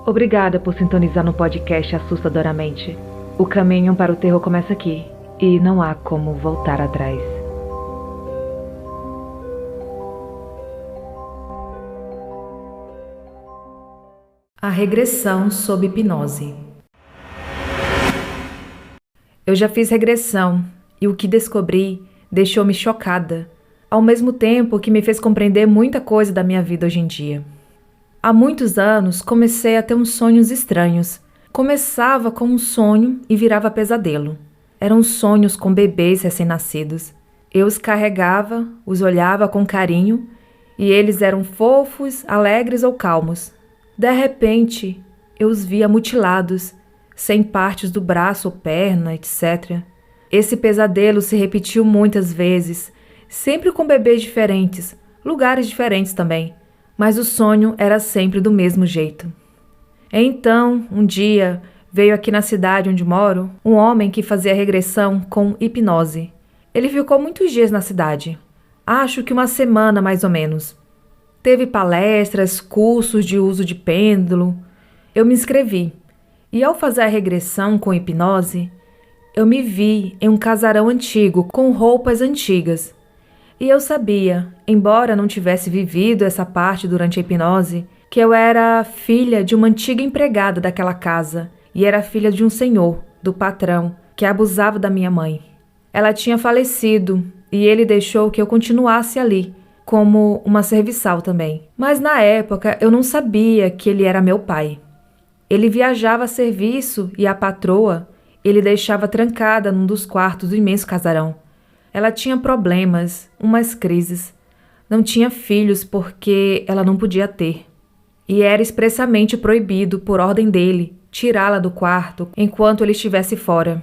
Obrigada por sintonizar no podcast Assustadoramente. O caminho para o terror começa aqui, e não há como voltar atrás. A regressão sob hipnose. Eu já fiz regressão e o que descobri deixou-me chocada, ao mesmo tempo que me fez compreender muita coisa da minha vida hoje em dia. Há muitos anos comecei a ter uns sonhos estranhos. Começava com um sonho e virava pesadelo. Eram sonhos com bebês recém-nascidos. Eu os carregava, os olhava com carinho e eles eram fofos, alegres ou calmos. De repente, eu os via mutilados, sem partes do braço ou perna, etc. Esse pesadelo se repetiu muitas vezes, sempre com bebês diferentes, lugares diferentes também. Mas o sonho era sempre do mesmo jeito. Então, um dia, veio aqui na cidade onde moro um homem que fazia regressão com hipnose. Ele ficou muitos dias na cidade, acho que uma semana mais ou menos. Teve palestras, cursos de uso de pêndulo. Eu me inscrevi. E ao fazer a regressão com hipnose, eu me vi em um casarão antigo com roupas antigas. E eu sabia, embora não tivesse vivido essa parte durante a hipnose, que eu era filha de uma antiga empregada daquela casa e era filha de um senhor, do patrão, que abusava da minha mãe. Ela tinha falecido e ele deixou que eu continuasse ali, como uma serviçal também. Mas na época eu não sabia que ele era meu pai. Ele viajava a serviço e a patroa ele deixava trancada num dos quartos do imenso casarão. Ela tinha problemas, umas crises. Não tinha filhos porque ela não podia ter. E era expressamente proibido, por ordem dele, tirá-la do quarto enquanto ele estivesse fora.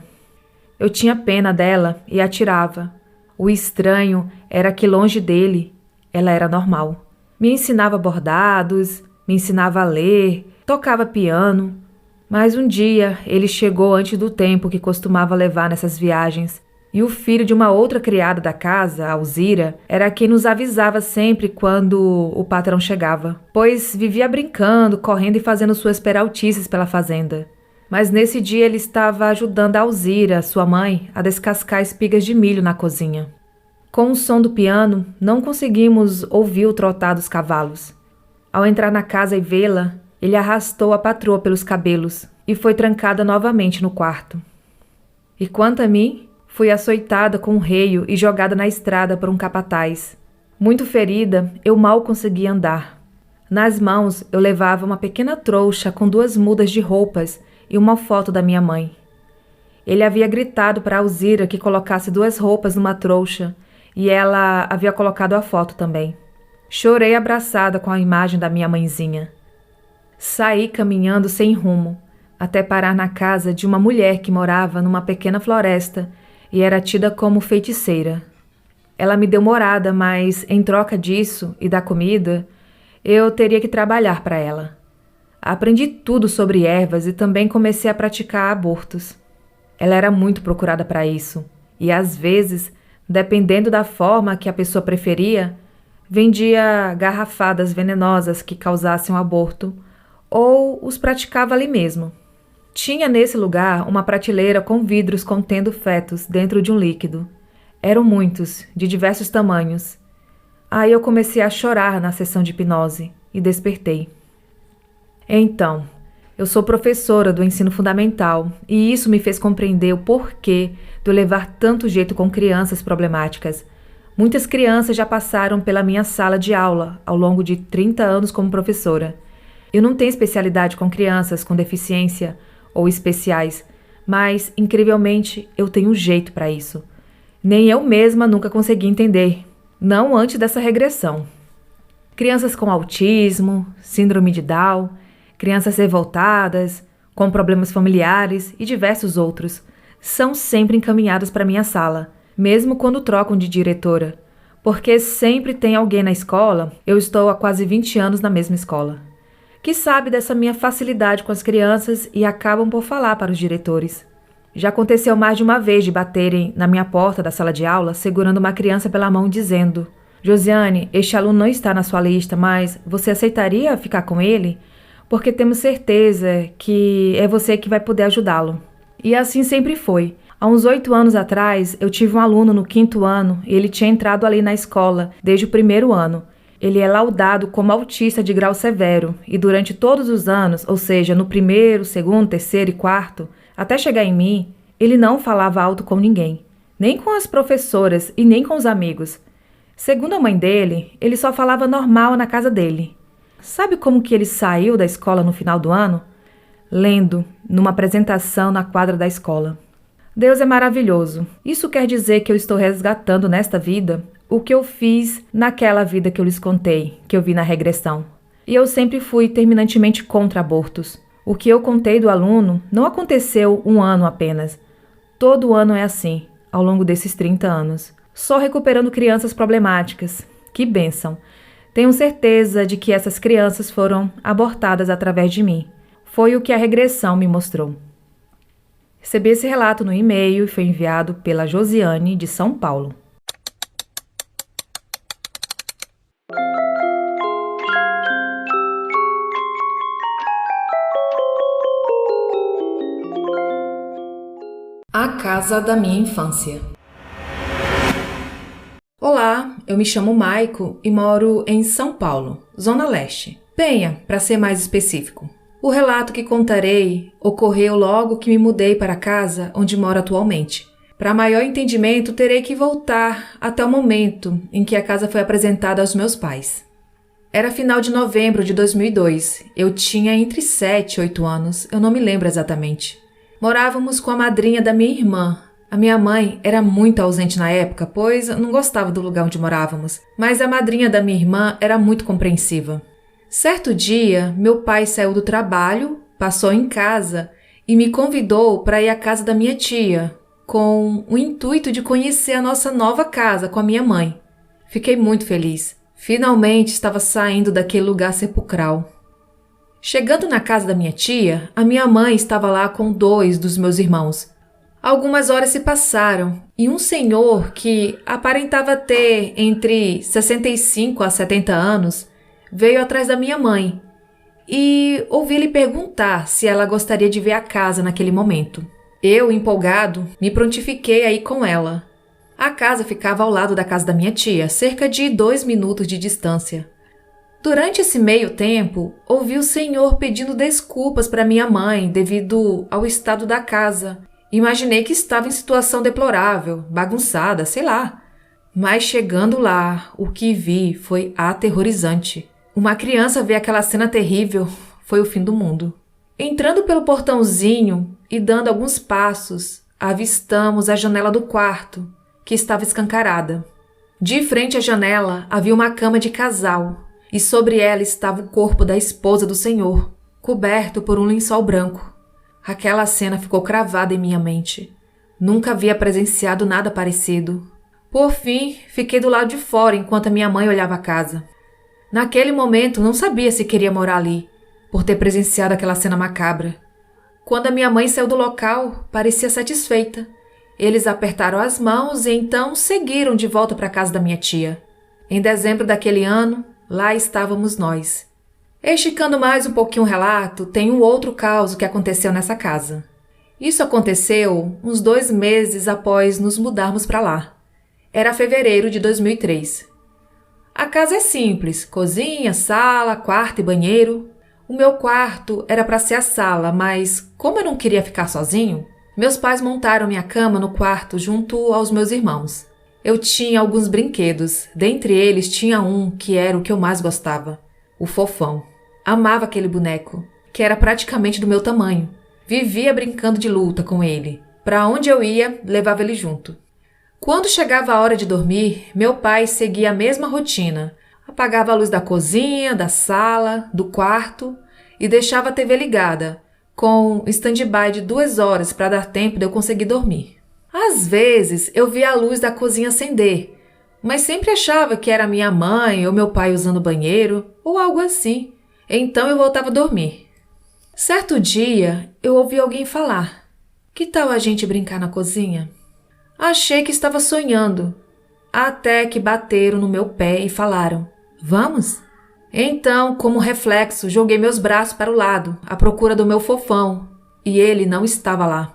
Eu tinha pena dela e a tirava. O estranho era que longe dele, ela era normal. Me ensinava bordados, me ensinava a ler, tocava piano. Mas um dia ele chegou antes do tempo que costumava levar nessas viagens. E o filho de uma outra criada da casa, Alzira, era quem nos avisava sempre quando o patrão chegava, pois vivia brincando, correndo e fazendo suas peraltices pela fazenda. Mas nesse dia ele estava ajudando a Alzira, sua mãe, a descascar espigas de milho na cozinha. Com o som do piano, não conseguimos ouvir o trotar dos cavalos. Ao entrar na casa e vê-la, ele arrastou a patroa pelos cabelos e foi trancada novamente no quarto. E quanto a mim, fui açoitada com um reio e jogada na estrada por um capataz. Muito ferida, eu mal conseguia andar. Nas mãos, eu levava uma pequena trouxa com 2 mudas de roupas e uma foto da minha mãe. Ele havia gritado para Alzira que colocasse 2 roupas numa trouxa e ela havia colocado a foto também. Chorei abraçada com a imagem da minha mãezinha. Saí caminhando sem rumo, até parar na casa de uma mulher que morava numa pequena floresta e era tida como feiticeira. Ela me deu morada, mas em troca disso e da comida, eu teria que trabalhar para ela. Aprendi tudo sobre ervas e também comecei a praticar abortos. Ela era muito procurada para isso e às vezes, dependendo da forma que a pessoa preferia, vendia garrafadas venenosas que causassem um aborto ou os praticava ali mesmo. Tinha nesse lugar uma prateleira com vidros contendo fetos dentro de um líquido. Eram muitos, de diversos tamanhos. Aí eu comecei a chorar na sessão de hipnose e despertei. Então, eu sou professora do ensino fundamental e isso me fez compreender o porquê de eu levar tanto jeito com crianças problemáticas. Muitas crianças já passaram pela minha sala de aula ao longo de 30 anos como professora. Eu não tenho especialidade com crianças com deficiência ou especiais, mas, incrivelmente, eu tenho um jeito para isso. Nem eu mesma nunca consegui entender, não antes dessa regressão. Crianças com autismo, síndrome de Down, crianças revoltadas, com problemas familiares e diversos outros, são sempre encaminhadas para minha sala, mesmo quando trocam de diretora, porque sempre tem alguém na escola, eu estou há quase 20 anos na mesma escola, que sabe dessa minha facilidade com as crianças e acabam por falar para os diretores. Já aconteceu mais de uma vez de baterem na minha porta da sala de aula, segurando uma criança pela mão dizendo: Josiane, este aluno não está na sua lista, mas você aceitaria ficar com ele? porque temos certeza que é você que vai poder ajudá-lo. E assim sempre foi. Há uns 8 anos atrás, eu tive um aluno no 5º ano e ele tinha entrado ali na escola desde o 1º ano. Ele é laudado como autista de grau severo e durante todos os anos, ou seja, no 1º, 2º, 3º e 4º, até chegar em mim, ele não falava alto com ninguém, nem com as professoras e nem com os amigos. Segundo a mãe dele, ele só falava normal na casa dele. Sabe como que ele saiu da escola no final do ano? Lendo, numa apresentação na quadra da escola. Deus é maravilhoso. Isso quer dizer que eu estou resgatando nesta vida o que eu fiz naquela vida que eu lhes contei, que eu vi na regressão. E eu sempre fui terminantemente contra abortos. O que eu contei do aluno não aconteceu um ano apenas. Todo ano é assim, ao longo desses 30 anos. Só recuperando crianças problemáticas. Que bênção! Tenho certeza de que essas crianças foram abortadas através de mim. Foi o que a regressão me mostrou. Recebi esse relato no e-mail e foi enviado pela Josiane, de São Paulo. A casa da minha infância. Olá, eu me chamo Maico e moro em São Paulo, Zona Leste. Penha, para ser mais específico. O relato que contarei ocorreu logo que me mudei para a casa onde moro atualmente. Para maior entendimento, terei que voltar até o momento em que a casa foi apresentada aos meus pais. Era final de novembro de 2002. Eu tinha entre 7 e 8 anos, eu não me lembro exatamente. Morávamos com a madrinha da minha irmã. A minha mãe era muito ausente na época, pois não gostava do lugar onde morávamos, mas a madrinha da minha irmã era muito compreensiva. Certo dia, meu pai saiu do trabalho, passou em casa e me convidou para ir à casa da minha tia, com o intuito de conhecer a nossa nova casa com a minha mãe. Fiquei muito feliz. Finalmente estava saindo daquele lugar sepulcral. Chegando na casa da minha tia, a minha mãe estava lá com 2 dos meus irmãos. Algumas horas se passaram e um senhor que aparentava ter entre 65 a 70 anos veio atrás da minha mãe e ouvi-lhe perguntar se ela gostaria de ver a casa naquele momento. Eu, empolgado, me prontifiquei a ir com ela. A casa ficava ao lado da casa da minha tia, cerca de 2 minutos de distância. Durante esse meio tempo, ouvi o senhor pedindo desculpas para minha mãe devido ao estado da casa. Imaginei que estava em situação deplorável, bagunçada, sei lá. Mas chegando lá, o que vi foi aterrorizante. Uma criança ver aquela cena terrível foi o fim do mundo. Entrando pelo portãozinho e dando alguns passos, avistamos a janela do quarto, que estava escancarada. De frente à janela havia uma cama de casal, e sobre ela estava o corpo da esposa do senhor, coberto por um lençol branco. Aquela cena ficou cravada em minha mente. Nunca havia presenciado nada parecido. Por fim, fiquei do lado de fora enquanto a minha mãe olhava a casa. Naquele momento, não sabia se queria morar ali, por ter presenciado aquela cena macabra. Quando a minha mãe saiu do local, parecia satisfeita. Eles apertaram as mãos e então seguiram de volta para a casa da minha tia. Em dezembro daquele ano, lá estávamos nós. Esticando mais um pouquinho o relato, tem um outro caso que aconteceu nessa casa. Isso aconteceu uns 2 meses após nos mudarmos para lá. Era fevereiro de 2003. A casa é simples, cozinha, sala, quarto e banheiro. O meu quarto era para ser a sala, mas como eu não queria ficar sozinho, meus pais montaram minha cama no quarto junto aos meus irmãos. Eu tinha alguns brinquedos, dentre eles tinha um que era o que eu mais gostava, o Fofão. Amava aquele boneco, que era praticamente do meu tamanho. Vivia brincando de luta com ele. Para onde eu ia, levava ele junto. Quando chegava a hora de dormir, meu pai seguia a mesma rotina. Apagava a luz da cozinha, da sala, do quarto e deixava a TV ligada, com stand-by de 2 horas para dar tempo de eu conseguir dormir. Às vezes, eu via a luz da cozinha acender, mas sempre achava que era minha mãe ou meu pai usando o banheiro ou algo assim. Então eu voltava a dormir. Certo dia, eu ouvi alguém falar: "Que tal a gente brincar na cozinha?" Achei que estava sonhando, até que bateram no meu pé e falaram: "Vamos?" Então, como reflexo, joguei meus braços para o lado, à procura do meu fofão, e ele não estava lá.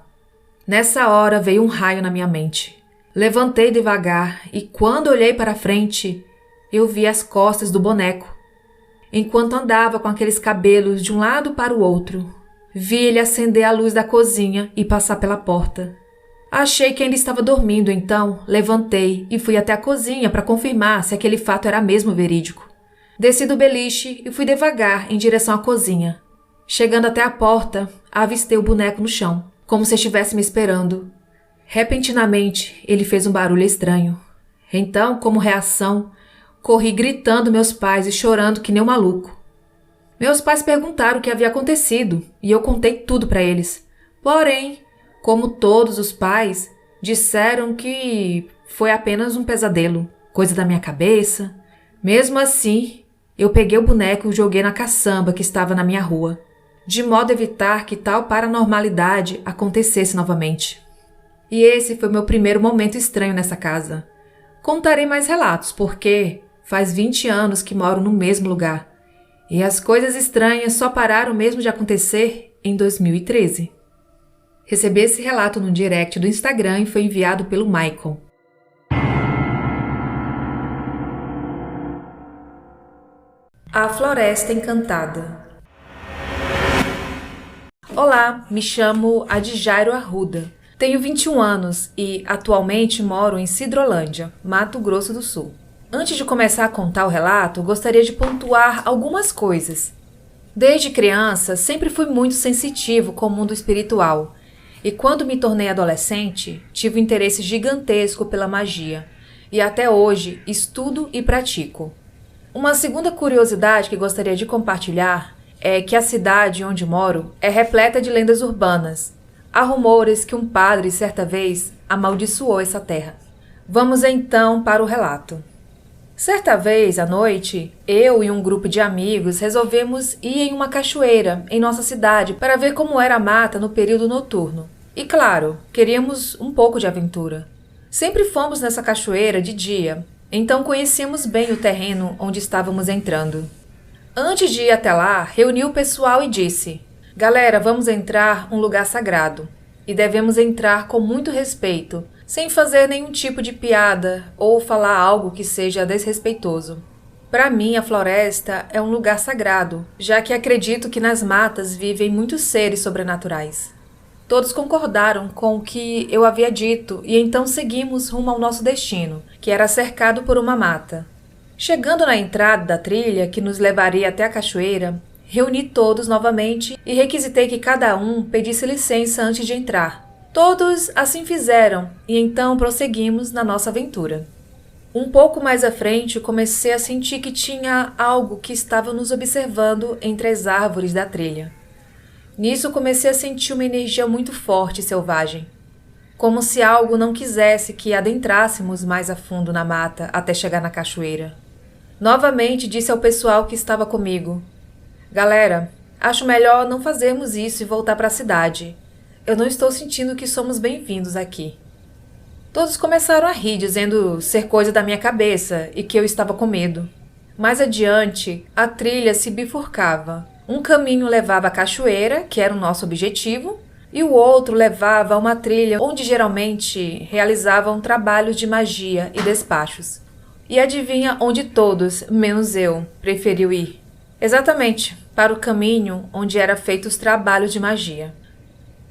Nessa hora veio um raio na minha mente. Levantei devagar e quando olhei para frente, eu vi as costas do boneco. Enquanto andava com aqueles cabelos de um lado para o outro, vi ele acender a luz da cozinha e passar pela porta. Achei que ainda estava dormindo, então levantei e fui até a cozinha para confirmar se aquele fato era mesmo verídico. Desci do beliche e fui devagar em direção à cozinha. Chegando até a porta, avistei o boneco no chão, como se estivesse me esperando. Repentinamente, ele fez um barulho estranho. Então, como reação, corri gritando meus pais e chorando que nem um maluco. Meus pais perguntaram o que havia acontecido e eu contei tudo para eles. Porém, como todos os pais, disseram que foi apenas um pesadelo, coisa da minha cabeça. Mesmo assim, eu peguei o boneco e o joguei na caçamba que estava na minha rua, de modo a evitar que tal paranormalidade acontecesse novamente. E esse foi meu primeiro momento estranho nessa casa. Contarei mais relatos, porque faz 20 anos que moro no mesmo lugar. E as coisas estranhas só pararam mesmo de acontecer em 2013. Recebi esse relato no direct do Instagram e foi enviado pelo Michael. A Floresta Encantada. Olá, me chamo Adjairo Arruda. Tenho 21 anos e atualmente moro em Sidrolândia, Mato Grosso do Sul. Antes de começar a contar o relato, gostaria de pontuar algumas coisas. Desde criança, sempre fui muito sensitivo com o mundo espiritual. E quando me tornei adolescente, tive um interesse gigantesco pela magia. E até hoje, estudo e pratico. Uma segunda curiosidade que gostaria de compartilhar é que a cidade onde moro é repleta de lendas urbanas. Há rumores que um padre, certa vez, amaldiçoou essa terra. Vamos então para o relato. Certa vez, à noite, eu e um grupo de amigos resolvemos ir em uma cachoeira em nossa cidade para ver como era a mata no período noturno. E claro, queríamos um pouco de aventura. Sempre fomos nessa cachoeira de dia, então conhecíamos bem o terreno onde estávamos entrando. Antes de ir até lá, reuni o pessoal e disse: "Galera, vamos entrar um lugar sagrado e devemos entrar com muito respeito, sem fazer nenhum tipo de piada ou falar algo que seja desrespeitoso. Para mim, a floresta é um lugar sagrado, já que acredito que nas matas vivem muitos seres sobrenaturais." Todos concordaram com o que eu havia dito e então seguimos rumo ao nosso destino, que era cercado por uma mata. Chegando na entrada da trilha que nos levaria até a cachoeira, reuni todos novamente e requisitei que cada um pedisse licença antes de entrar. Todos assim fizeram e então prosseguimos na nossa aventura. Um pouco mais à frente, comecei a sentir que tinha algo que estava nos observando entre as árvores da trilha. Nisso comecei a sentir uma energia muito forte e selvagem, como se algo não quisesse que adentrássemos mais a fundo na mata até chegar na cachoeira. Novamente disse ao pessoal que estava comigo: "Galera, acho melhor não fazermos isso e voltar para a cidade. Eu não estou sentindo que somos bem-vindos aqui." Todos começaram a rir, dizendo ser coisa da minha cabeça e que eu estava com medo. Mais adiante, a trilha se bifurcava. Um caminho levava à cachoeira, que era o nosso objetivo, e o outro levava a uma trilha onde geralmente realizavam trabalhos de magia e despachos. E adivinha onde todos, menos eu, preferiu ir? Exatamente, para o caminho onde eram feitos os trabalhos de magia.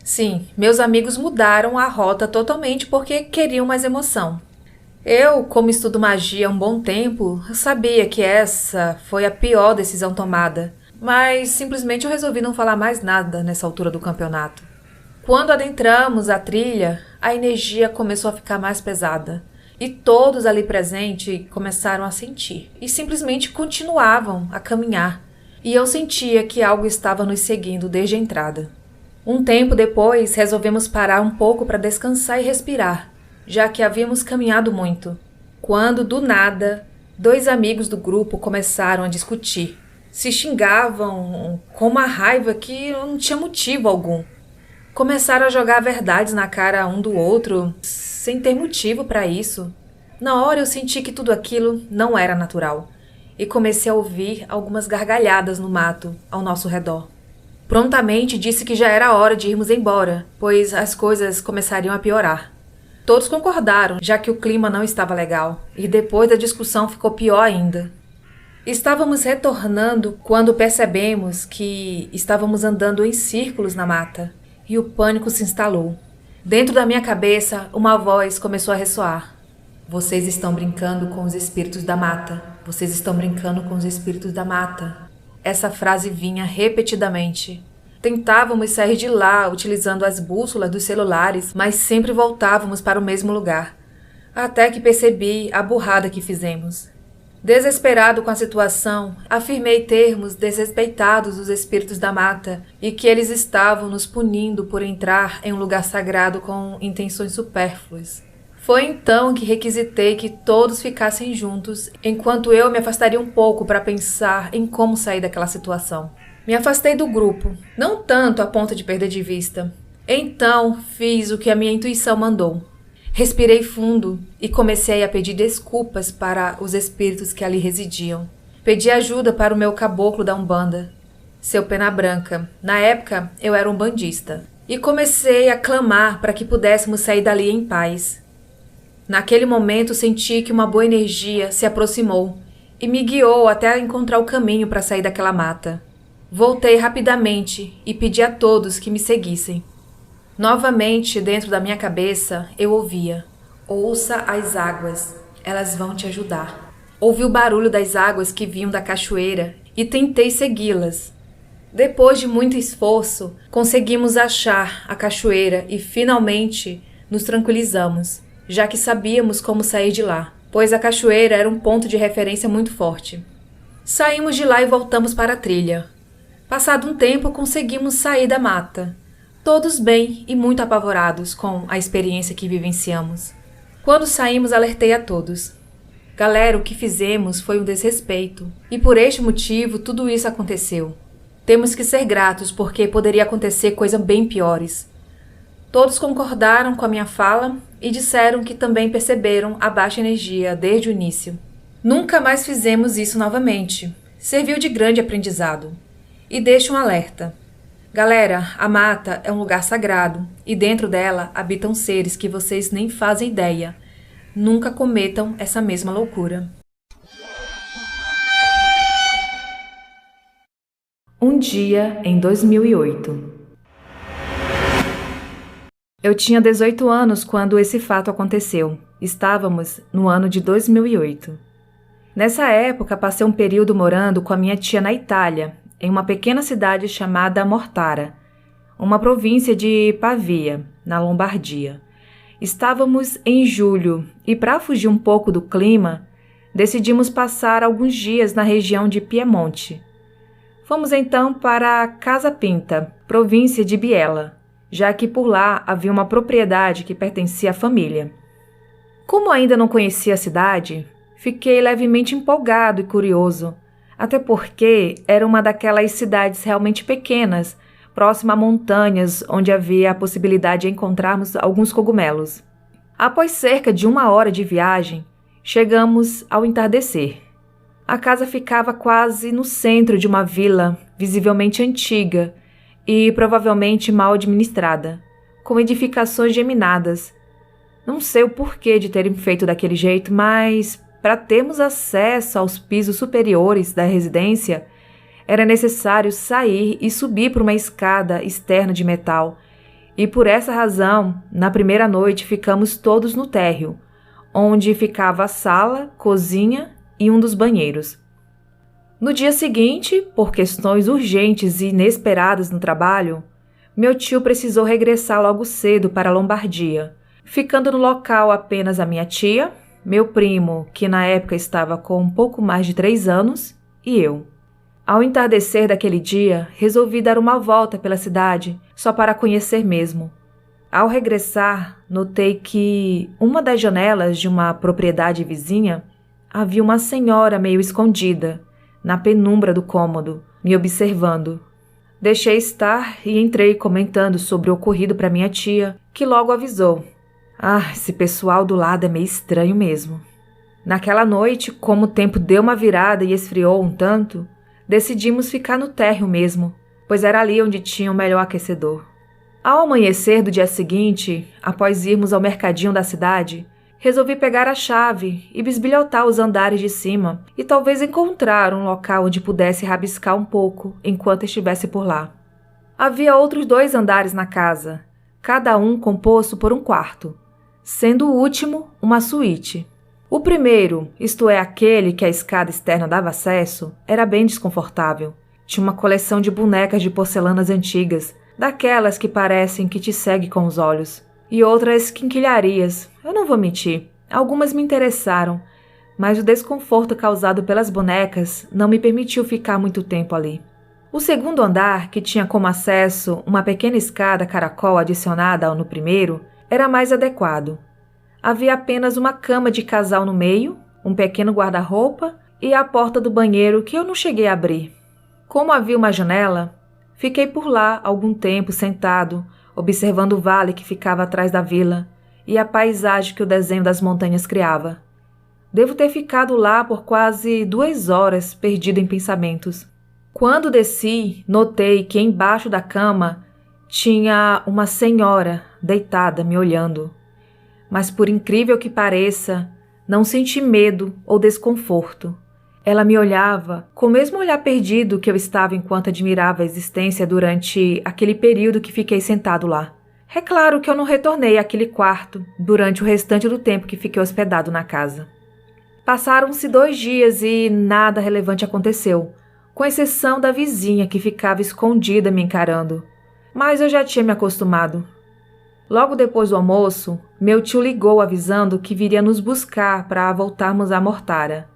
Sim, meus amigos mudaram a rota totalmente porque queriam mais emoção. Eu, como estudo magia há um bom tempo, sabia que essa foi a pior decisão tomada, mas simplesmente eu resolvi não falar mais nada nessa altura do campeonato. Quando adentramos a trilha, a energia começou a ficar mais pesada e todos ali presentes começaram a sentir e simplesmente continuavam a caminhar, e eu sentia que algo estava nos seguindo desde a entrada. Um tempo depois, resolvemos parar um pouco para descansar e respirar, já que havíamos caminhado muito, quando, do nada, 2 amigos do grupo começaram a discutir. Se xingavam com uma raiva que não tinha motivo algum. Começaram a jogar verdades na cara um do outro, sem ter motivo para isso. Na hora eu senti que tudo aquilo não era natural. e comecei a ouvir algumas gargalhadas no mato ao nosso redor. Prontamente disse que já era hora de irmos embora, pois as coisas começariam a piorar. Todos concordaram, já que o clima não estava legal, e depois a discussão ficou pior ainda. Estávamos retornando quando percebemos que estávamos andando em círculos na mata, e o pânico se instalou. Dentro da minha cabeça, uma voz começou a ressoar. Vocês estão brincando com os espíritos da mata. Vocês estão brincando com os espíritos da mata. Essa frase vinha repetidamente. Tentávamos sair de lá utilizando as bússolas dos celulares, mas sempre voltávamos para o mesmo lugar. Até que percebi a burrada que fizemos. Desesperado com a situação, afirmei termos desrespeitados os espíritos da mata e que eles estavam nos punindo por entrar em um lugar sagrado com intenções supérfluas. Foi então que requisitei que todos ficassem juntos, enquanto eu me afastaria um pouco para pensar em como sair daquela situação. Me afastei do grupo, não tanto a ponto de perder de vista. Então fiz o que a minha intuição mandou. Respirei fundo e comecei a pedir desculpas para os espíritos que ali residiam. Pedi ajuda para o meu caboclo da Umbanda, seu Pena Branca. Na época, eu era umbandista. E comecei a clamar para que pudéssemos sair dali em paz. Naquele momento, senti que uma boa energia se aproximou e me guiou até encontrar o caminho para sair daquela mata. Voltei rapidamente e pedi a todos que me seguissem. Novamente, dentro da minha cabeça, eu ouvia: ouça as águas, elas vão te ajudar. Ouvi o barulho das águas que vinham da cachoeira e tentei segui-las. Depois de muito esforço, conseguimos achar a cachoeira e finalmente nos tranquilizamos, já que sabíamos como sair de lá, pois a cachoeira era um ponto de referência muito forte. Saímos de lá e voltamos para a trilha. Passado um tempo, conseguimos sair da mata. Todos bem e muito apavorados com a experiência que vivenciamos. Quando saímos, alertei a todos. Galera, o que fizemos foi um desrespeito, e por este motivo tudo isso aconteceu. Temos que ser gratos porque poderia acontecer coisas bem piores. Todos concordaram com a minha fala e disseram que também perceberam a baixa energia desde o início. Nunca mais fizemos isso novamente. Serviu de grande aprendizado. E deixo um alerta. Galera, a mata é um lugar sagrado e dentro dela habitam seres que vocês nem fazem ideia. Nunca cometam essa mesma loucura. Um dia em 2008. Eu tinha 18 anos quando esse fato aconteceu. Estávamos no ano de 2008. Nessa época, passei um período morando com a minha tia na Itália, em uma pequena cidade chamada Mortara, uma província de Pavia, na Lombardia. Estávamos em julho e, para fugir um pouco do clima, decidimos passar alguns dias na região de Piemonte. Fomos então para Casa Pinta, província de Biella, já que por lá havia uma propriedade que pertencia à família. Como ainda não conhecia a cidade, fiquei levemente empolgado e curioso, até porque era uma daquelas cidades realmente pequenas, próxima a montanhas, onde havia a possibilidade de encontrarmos alguns cogumelos. Após cerca de 1 hora de viagem, chegamos ao entardecer. A casa ficava quase no centro de uma vila visivelmente antiga e provavelmente mal administrada, com edificações geminadas. Não sei o porquê de terem feito daquele jeito, mas para termos acesso aos pisos superiores da residência, era necessário sair e subir por uma escada externa de metal, e por essa razão, na primeira noite ficamos todos no térreo, onde ficava a sala, cozinha e um dos banheiros. No dia seguinte, por questões urgentes e inesperadas no trabalho, meu tio precisou regressar logo cedo para a Lombardia, ficando no local apenas a minha tia, meu primo, que na época estava com um pouco mais de 3 anos, e eu. Ao entardecer daquele dia, resolvi dar uma volta pela cidade, só para conhecer mesmo. Ao regressar, notei que uma das janelas de uma propriedade vizinha havia uma senhora meio escondida, na penumbra do cômodo, me observando. Deixei estar e entrei comentando sobre o ocorrido para minha tia, que logo avisou. Esse pessoal do lado é meio estranho mesmo. Naquela noite, como o tempo deu uma virada e esfriou um tanto, decidimos ficar no térreo mesmo, pois era ali onde tinha o melhor aquecedor. Ao amanhecer do dia seguinte, após irmos ao mercadinho da cidade, resolvi pegar a chave e bisbilhotar os andares de cima e talvez encontrar um local onde pudesse rabiscar um pouco enquanto estivesse por lá. Havia outros 2 andares na casa, cada um composto por um quarto, sendo o último uma suíte. O primeiro, isto é, aquele que a escada externa dava acesso, era bem desconfortável. Tinha uma coleção de bonecas de porcelanas antigas, daquelas que parecem que te seguem com os olhos, e outras quinquilharias. Eu não vou mentir, algumas me interessaram, mas o desconforto causado pelas bonecas não me permitiu ficar muito tempo ali. O segundo andar, que tinha como acesso uma pequena escada caracol adicionada ao no primeiro, era mais adequado. Havia apenas uma cama de casal no meio, um pequeno guarda-roupa e a porta do banheiro que eu não cheguei a abrir. Como havia uma janela, fiquei por lá algum tempo sentado, observando o vale que ficava atrás da vila e a paisagem que o desenho das montanhas criava. Devo ter ficado lá por quase 2 horas, perdido em pensamentos. Quando desci, notei que embaixo da cama tinha uma senhora deitada me olhando. Mas por incrível que pareça, não senti medo ou desconforto. Ela me olhava com o mesmo olhar perdido que eu estava enquanto admirava a existência durante aquele período que fiquei sentado lá. É claro que eu não retornei àquele quarto durante o restante do tempo que fiquei hospedado na casa. Passaram-se 2 dias e nada relevante aconteceu, com exceção da vizinha que ficava escondida me encarando. Mas eu já tinha me acostumado. Logo depois do almoço, meu tio ligou avisando que viria nos buscar para voltarmos a Mortara.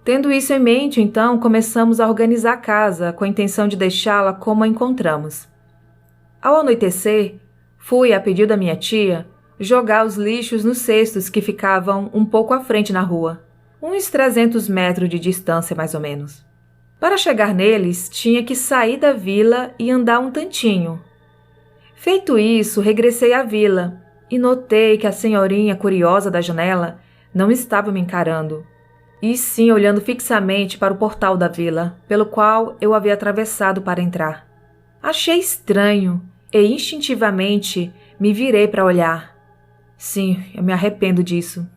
Tendo isso em mente, então, começamos a organizar a casa com a intenção de deixá-la como a encontramos. Ao anoitecer, fui, a pedido da minha tia, jogar os lixos nos cestos que ficavam um pouco à frente na rua, uns 300 metros de distância mais ou menos. Para chegar neles, tinha que sair da vila e andar um tantinho. Feito isso, regressei à vila e notei que a senhorinha curiosa da janela não estava me encarando, e sim olhando fixamente para o portal da vila, pelo qual eu havia atravessado para entrar. Achei estranho e instintivamente me virei para olhar. Sim, eu me arrependo disso.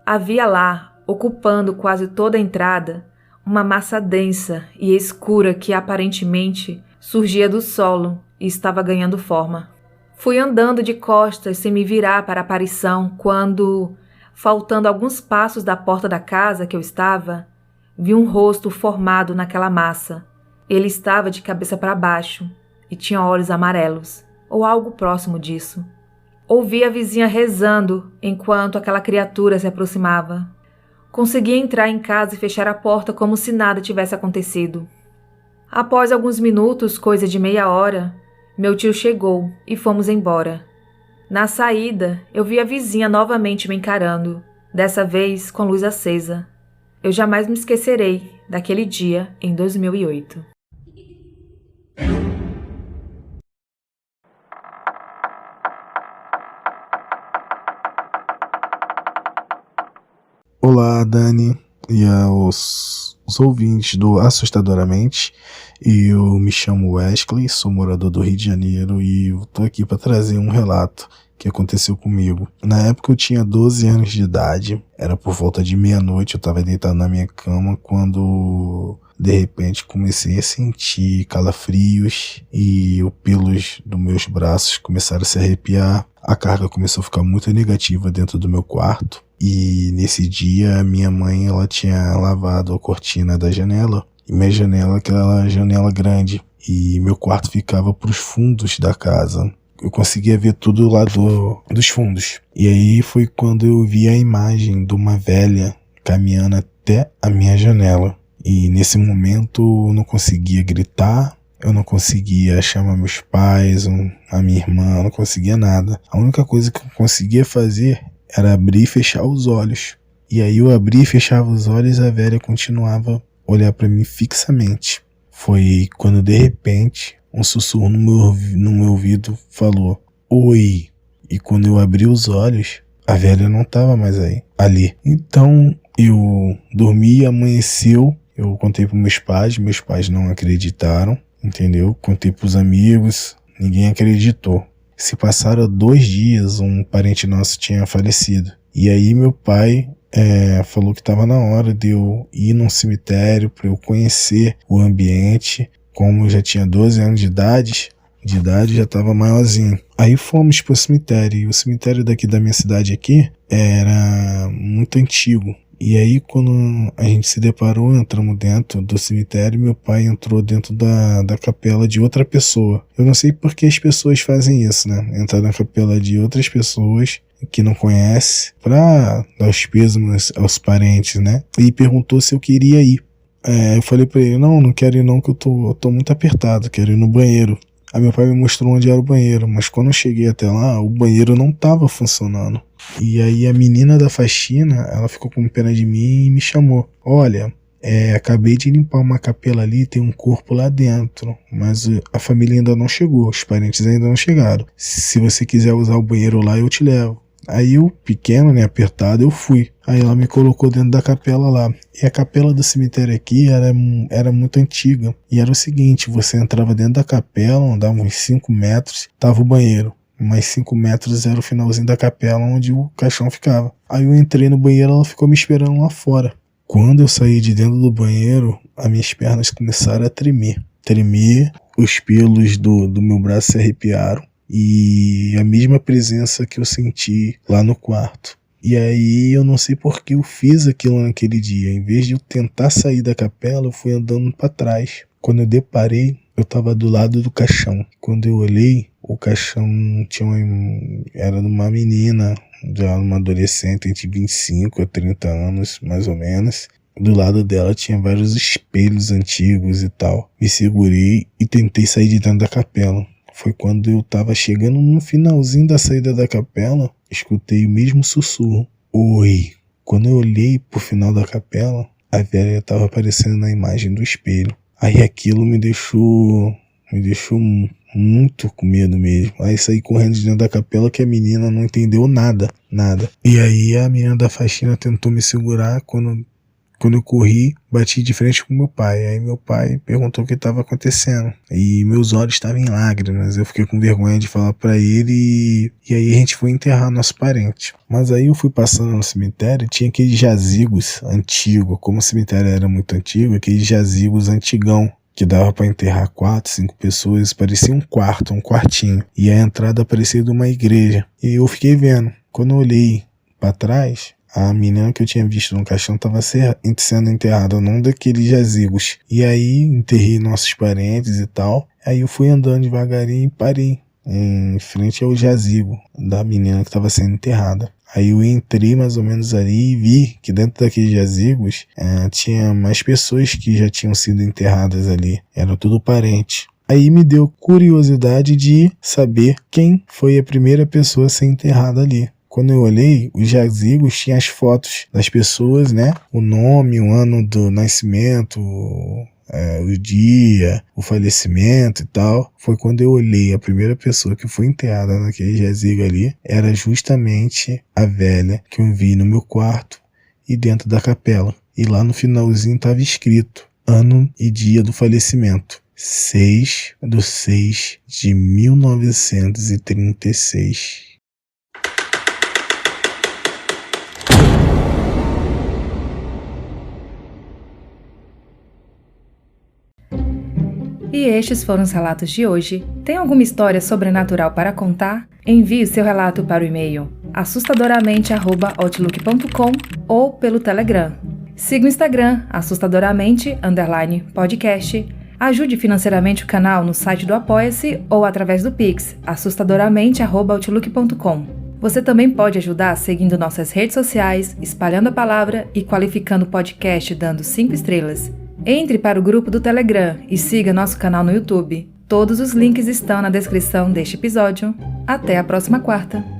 Havia lá, ocupando quase toda a entrada, uma massa densa e escura que aparentemente surgia do solo e estava ganhando forma. Fui andando de costas sem me virar para a aparição quando, faltando alguns passos da porta da casa que eu estava, vi um rosto formado naquela massa. Ele estava de cabeça para baixo e tinha olhos amarelos, ou algo próximo disso. Ouvi a vizinha rezando enquanto aquela criatura se aproximava. Consegui entrar em casa e fechar a porta como se nada tivesse acontecido. Após alguns minutos, coisa de meia hora, meu tio chegou e fomos embora. Na saída, eu vi a vizinha novamente me encarando, dessa vez com luz acesa. Eu jamais me esquecerei daquele dia em 2008. Olá, Dani, e aos ouvintes do Assustadoramente. Eu me chamo Wesley, sou morador do Rio de Janeiro e eu tô aqui para trazer um relato que aconteceu comigo. Na época eu tinha 12 anos de idade, era por volta de meia-noite, eu estava deitado na minha cama quando de repente comecei a sentir calafrios e os pelos dos meus braços começaram a se arrepiar. A carga começou a ficar muito negativa dentro do meu quarto. E nesse dia minha mãe ela tinha lavado a cortina da janela. E minha janela, aquela janela grande. E meu quarto ficava para os fundos da casa. Eu conseguia ver tudo lá dos fundos. E aí foi quando eu vi a imagem de uma velha caminhando até a minha janela. E nesse momento eu não conseguia gritar. Eu não conseguia chamar meus pais, a minha irmã, eu não conseguia nada. A única coisa que eu conseguia fazer era abrir e fechar os olhos. E aí eu abria e fechava os olhos e a velha continuava a olhar para mim fixamente. Foi quando de repente um sussurro no meu ouvido falou: "Oi". E quando eu abri os olhos, a velha não estava mais ali. Então Eu dormi e amanheceu. Eu contei para meus pais não acreditaram, entendeu? Contei para os amigos, ninguém acreditou. Se passaram 2 dias, um parente nosso tinha falecido. E aí meu pai falou que estava na hora de eu ir num cemitério para eu conhecer o ambiente. Como eu já tinha 12 anos de idade já estava maiorzinho. Aí fomos pro cemitério, e o cemitério daqui da minha cidade aqui era muito antigo. E aí quando a gente se deparou, entramos dentro do cemitério, meu pai entrou dentro da capela de outra pessoa. Eu não sei por que as pessoas fazem isso, né? Entrar na capela de outras pessoas que não conhece, pra dar os pêsames aos parentes, né? E perguntou se eu queria ir. Eu falei pra ele, não quero ir não, que eu tô muito apertado, quero ir no banheiro. Aí meu pai me mostrou onde era o banheiro, mas quando eu cheguei até lá, o banheiro não estava funcionando. E aí a menina da faxina, ela ficou com pena de mim e me chamou. Olha, acabei de limpar uma capela ali, tem um corpo lá dentro, mas a família ainda não chegou, os parentes ainda não chegaram. Se você quiser usar o banheiro lá, eu te levo. Aí eu, pequeno, né, apertado, eu fui. Aí ela me colocou dentro da capela lá. E a capela do cemitério aqui era muito antiga. E era o seguinte, você entrava dentro da capela, andava uns 5 metros, tava o banheiro. Mais 5 metros era o finalzinho da capela onde o caixão ficava. Aí eu entrei no banheiro, ela ficou me esperando lá fora. Quando eu saí de dentro do banheiro, as minhas pernas começaram a tremer. Os pelos do meu braço se arrepiaram. E a mesma presença que eu senti lá no quarto. E aí eu não sei por que eu fiz aquilo naquele dia. Em vez de eu tentar sair da capela, eu fui andando para trás. Quando eu deparei, eu estava do lado do caixão. Quando eu olhei, o caixão era de uma menina, já uma adolescente entre 25 a 30 anos, mais ou menos. Do lado dela tinha vários espelhos antigos e tal. Me segurei e tentei sair de dentro da capela. Foi quando eu estava chegando no finalzinho da saída da capela, escutei o mesmo sussurro. Oi. Quando eu olhei pro final da capela, a velha estava aparecendo na imagem do espelho. Aí aquilo me deixou muito com medo mesmo. Aí saí correndo de dentro da capela que a menina não entendeu nada. E aí a menina da faxina tentou me segurar. Quando eu corri, bati de frente com meu pai. Aí meu pai perguntou o que estava acontecendo. E meus olhos estavam em lágrimas. Eu fiquei com vergonha de falar para ele. E aí a gente foi enterrar nosso parente. Mas aí eu fui passando no cemitério e tinha aqueles jazigos antigos. Como o cemitério era muito antigo, aqueles jazigos antigão. Que dava para enterrar 4, 5 pessoas. Parecia um quartinho. E a entrada parecia de uma igreja. E eu fiquei vendo. Quando eu olhei para trás, a menina que eu tinha visto no caixão estava sendo enterrada num daqueles jazigos. E aí enterrei nossos parentes e tal. Aí eu fui andando devagarinho e parei em frente ao jazigo da menina que estava sendo enterrada. Aí eu entrei mais ou menos ali e vi que dentro daqueles jazigos tinha mais pessoas que já tinham sido enterradas ali. Era tudo parente. Aí me deu curiosidade de saber quem foi a primeira pessoa a ser enterrada ali. Quando eu olhei, os jazigos tinham as fotos das pessoas, né? O nome, o ano do nascimento, o dia, o falecimento e tal. Foi quando eu olhei a primeira pessoa que foi enterrada naquele jazigo ali. Era justamente a velha que eu vi no meu quarto e dentro da capela. E lá no finalzinho estava escrito ano e dia do falecimento. 6/6/1936. E estes foram os relatos de hoje. Tem alguma história sobrenatural para contar? Envie o seu relato para o e-mail assustadoramente@outlook.com ou pelo Telegram. Siga o Instagram assustadoramente_podcast. Ajude financeiramente o canal no site do Apoia-se ou através do Pix assustadoramente@outlook.com. Você também pode ajudar seguindo nossas redes sociais, espalhando a palavra e qualificando o podcast dando 5 estrelas. Entre para o grupo do Telegram e siga nosso canal no YouTube. Todos os links estão na descrição deste episódio. Até a próxima quarta!